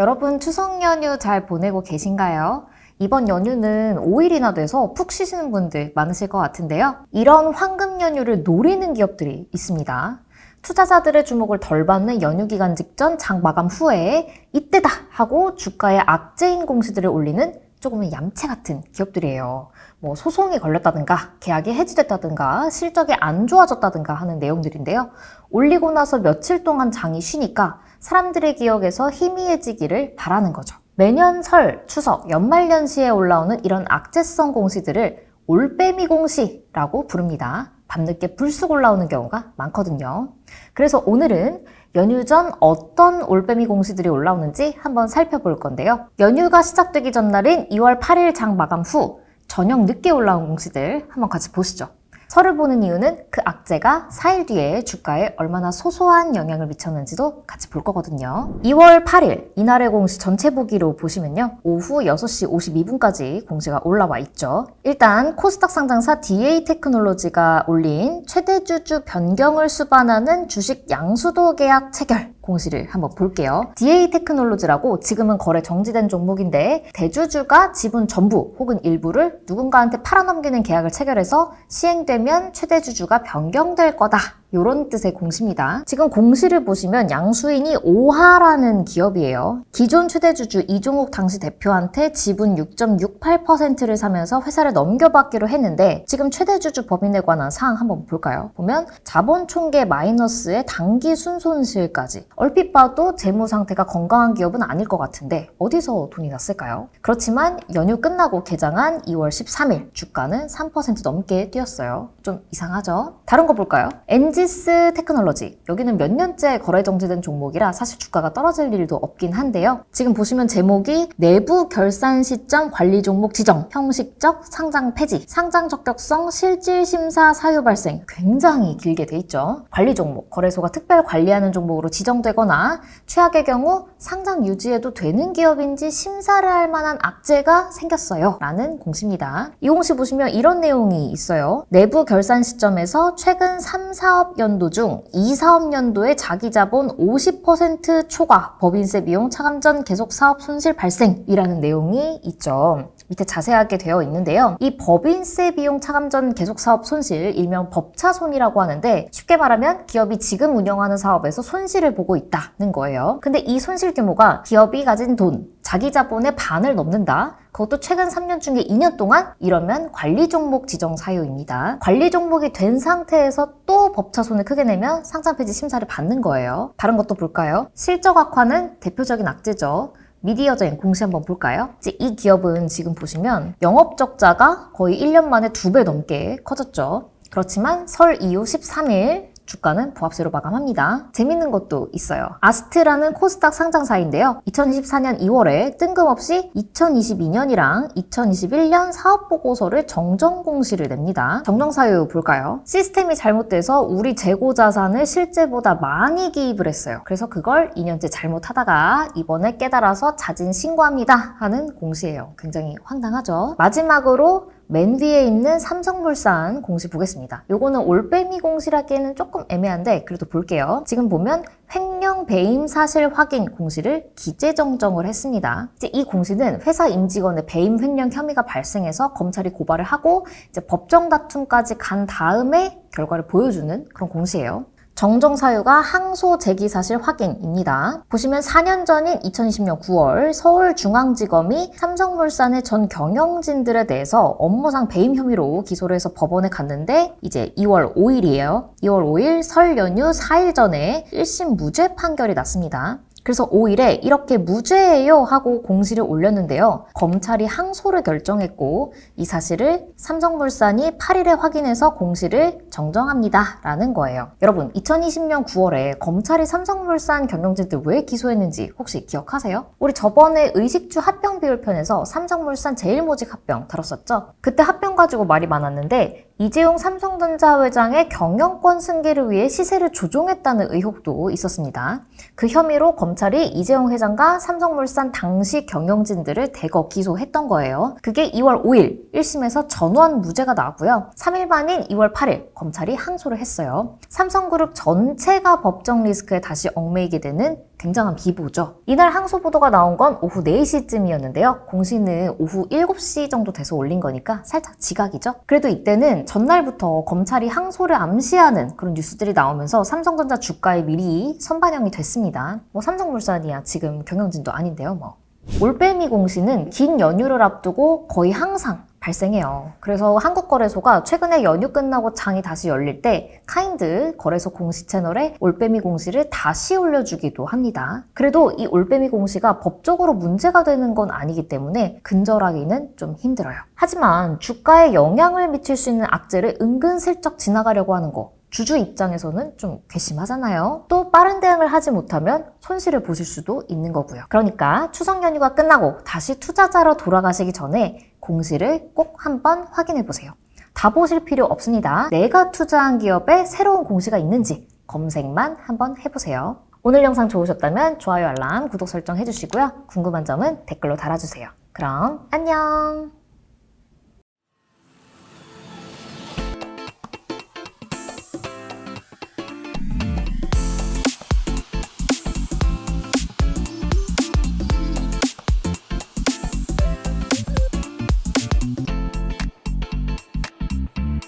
여러분 추석 연휴 잘 보내고 계신가요? 이번 연휴는 5일이나 돼서 푹 쉬시는 분들 많으실 것 같은데요. 이런 황금 연휴를 노리는 기업들이 있습니다. 투자자들의 주목을 덜 받는 연휴 기간 직전 장 마감 후에 이때다 하고 주가에 악재인 공시들을 올리는 조금은 얌체 같은 기업들이에요. 뭐 소송이 걸렸다든가 계약이 해지됐다든가 실적이 안 좋아졌다든가 하는 내용들인데요. 올리고 나서 며칠 동안 장이 쉬니까 사람들의 기억에서 희미해지기를 바라는 거죠. 매년 설, 추석, 연말연시에 올라오는 이런 악재성 공시들을 올빼미 공시라고 부릅니다. 밤늦게 불쑥 올라오는 경우가 많거든요. 그래서 오늘은 연휴 전 어떤 올빼미 공시들이 올라오는지 한번 살펴볼 건데요. 연휴가 시작되기 전날인 2월 8일 장 마감 후 저녁 늦게 올라온 공시들 한번 같이 보시죠. 설을 보는 이유는 그 악재가 4일 뒤에 주가에 얼마나 소소한 영향을 미쳤는지도 같이 볼 거거든요. 2월 8일 이날의 공시 전체 보기로 보시면요. 오후 6시 52분까지 공시가 올라와 있죠. 일단 코스닥 상장사 DA테크놀로지가 올린 최대주주 변경을 수반하는 주식 양수도 계약 체결 공시를 한번 볼게요. DA테크놀로지라고 지금은 거래 정지된 종목인데 대주주가 지분 전부 혹은 일부를 누군가한테 팔아넘기는 계약을 체결해서 시행되면 최대주주가 변경될 거다. 이런 뜻의 공시입니다. 지금 공시를 보시면 양수인이 오하라는 기업이에요. 기존 최대주주 이종욱 당시 대표한테 지분 6.68%를 사면서 회사를 넘겨받기로 했는데 지금 최대주주 법인에 관한 사항 한번 볼까요? 보면 자본 총계 마이너스의 단기 순손실까지 얼핏 봐도 재무 상태가 건강한 기업은 아닐 것 같은데 어디서 돈이 났을까요? 그렇지만 연휴 끝나고 개장한 2월 13일 주가는 3% 넘게 뛰었어요. 좀 이상하죠? 다른 거 볼까요? 엔지스 테크놀로지 여기는 몇 년째 거래 정지된 종목이라 사실 주가가 떨어질 일도 없긴 한데요. 지금 보시면 제목이 내부 결산 시점 관리 종목 지정, 형식적 상장 폐지, 상장 적격성 실질 심사 사유 발생 굉장히 길게 돼 있죠. 관리 종목, 거래소가 특별 관리하는 종목으로 지정되거나 최악의 경우 상장 유지해도 되는 기업인지 심사를 할 만한 악재가 생겼어요 라는 공시입니다. 이 공시 보시면 이런 내용이 있어요. 내부 결산 시점에서 최근 3, 4업연도 중 2, 4업연도에 자기자본 50% 초과 법인세 비용 차감 전 계속 사업 손실 발생이라는 내용이 있죠. 밑에 자세하게 되어 있는데요. 이 법인세 비용 차감 전 계속 사업 손실, 일명 법차손이라고 하는데 쉽게 말하면 기업이 지금 운영하는 사업에서 손실을 보고 있다는 거예요. 근데 이 손실 규모가 기업이 가진 돈, 자기 자본의 반을 넘는다. 그것도 최근 3년 중에 2년 동안 이러면 관리 종목 지정 사유입니다. 관리 종목이 된 상태에서 또 법차손을 크게 내면 상장 폐지 심사를 받는 거예요. 다른 것도 볼까요? 실적 악화는 대표적인 악재죠. 미디어젠 공시 한번 볼까요? 이 기업은 지금 보시면 영업 적자가 거의 1년 만에 2배 넘게 커졌죠. 그렇지만 설 이후 13일 주가는 부합세로 마감합니다. 재밌는 것도 있어요. 아스트라는 코스닥 상장사인데요. 2024년 2월에 뜬금없이 2022년이랑 2021년 사업보고서를 정정 공시를 냅니다. 정정 사유 볼까요? 시스템이 잘못돼서 우리 재고 자산을 실제보다 많이 기입을 했어요. 그래서 그걸 2년째 잘못하다가 이번에 깨달아서 자진 신고합니다 하는 공시예요. 굉장히 황당하죠? 마지막으로 맨 뒤에 있는 삼성물산 공시 보겠습니다. 요거는 올빼미 공시라기에는 조금 애매한데 그래도 볼게요. 지금 보면 횡령 배임 사실 확인 공시를 기재 정정을 했습니다. 이제 이 공시는 회사 임직원의 배임 횡령 혐의가 발생해서 검찰이 고발을 하고 이제 법정 다툼까지 간 다음에 결과를 보여주는 그런 공시예요. 정정 사유가 항소 제기 사실 확인입니다. 보시면 4년 전인 2020년 9월 서울중앙지검이 삼성물산의 전 경영진들에 대해서 업무상 배임 혐의로 기소를 해서 법원에 갔는데 이제 2월 5일이에요. 2월 5일 설 연휴 4일 전에 1심 무죄 판결이 났습니다. 그래서 5일에 이렇게 무죄예요 하고 공시를 올렸는데요. 검찰이 항소를 결정했고 이 사실을 삼성물산이 8일에 확인해서 공시를 정정합니다 라는 거예요. 여러분 2020년 9월에 검찰이 삼성물산 경영진들 왜 기소했는지 혹시 기억하세요? 우리 저번에 의식주 합병 비율 편에서 삼성물산 제일모직 합병 다뤘었죠? 그때 합병 가지고 말이 많았는데 이재용 삼성전자 회장의 경영권 승계를 위해 시세를 조종했다는 의혹도 있었습니다. 그 혐의로 검찰이 이재용 회장과 삼성물산 당시 경영진들을 대거 기소했던 거예요. 그게 2월 5일 1심에서 전원 무죄가 나왔고요. 3일 만인 2월 8일 검찰이 항소를 했어요. 삼성그룹 전체가 법정 리스크에 다시 얽매이게 되는 굉장한 비보죠. 이날 항소 보도가 나온 건 오후 4시쯤이었는데요. 공시는 오후 7시 정도 돼서 올린 거니까 살짝 지각이죠. 그래도 이때는 전날부터 검찰이 항소를 암시하는 그런 뉴스들이 나오면서 삼성전자 주가에 미리 선반영이 됐습니다. 뭐 삼성물산이야 지금 경영진도 아닌데요. 뭐. 올빼미 공시는 긴 연휴를 앞두고 거의 항상 발생해요. 그래서 한국거래소가 최근에 연휴 끝나고 장이 다시 열릴 때 카인드 거래소 공시 채널에 올빼미 공시를 다시 올려주기도 합니다. 그래도 이 올빼미 공시가 법적으로 문제가 되는 건 아니기 때문에 근절하기는 좀 힘들어요. 하지만 주가에 영향을 미칠 수 있는 악재를 은근슬쩍 지나가려고 하는 거, 주주 입장에서는 좀 괘씸하잖아요. 또 빠른 대응을 하지 못하면 손실을 보실 수도 있는 거고요. 그러니까 추석 연휴가 끝나고 다시 투자자로 돌아가시기 전에 공시를 꼭 한번 확인해 보세요. 다 보실 필요 없습니다. 내가 투자한 기업에 새로운 공시가 있는지 검색만 한번 해보세요. 오늘 영상 좋으셨다면 좋아요, 알람, 구독 설정 해주시고요. 궁금한 점은 댓글로 달아주세요. 그럼 안녕!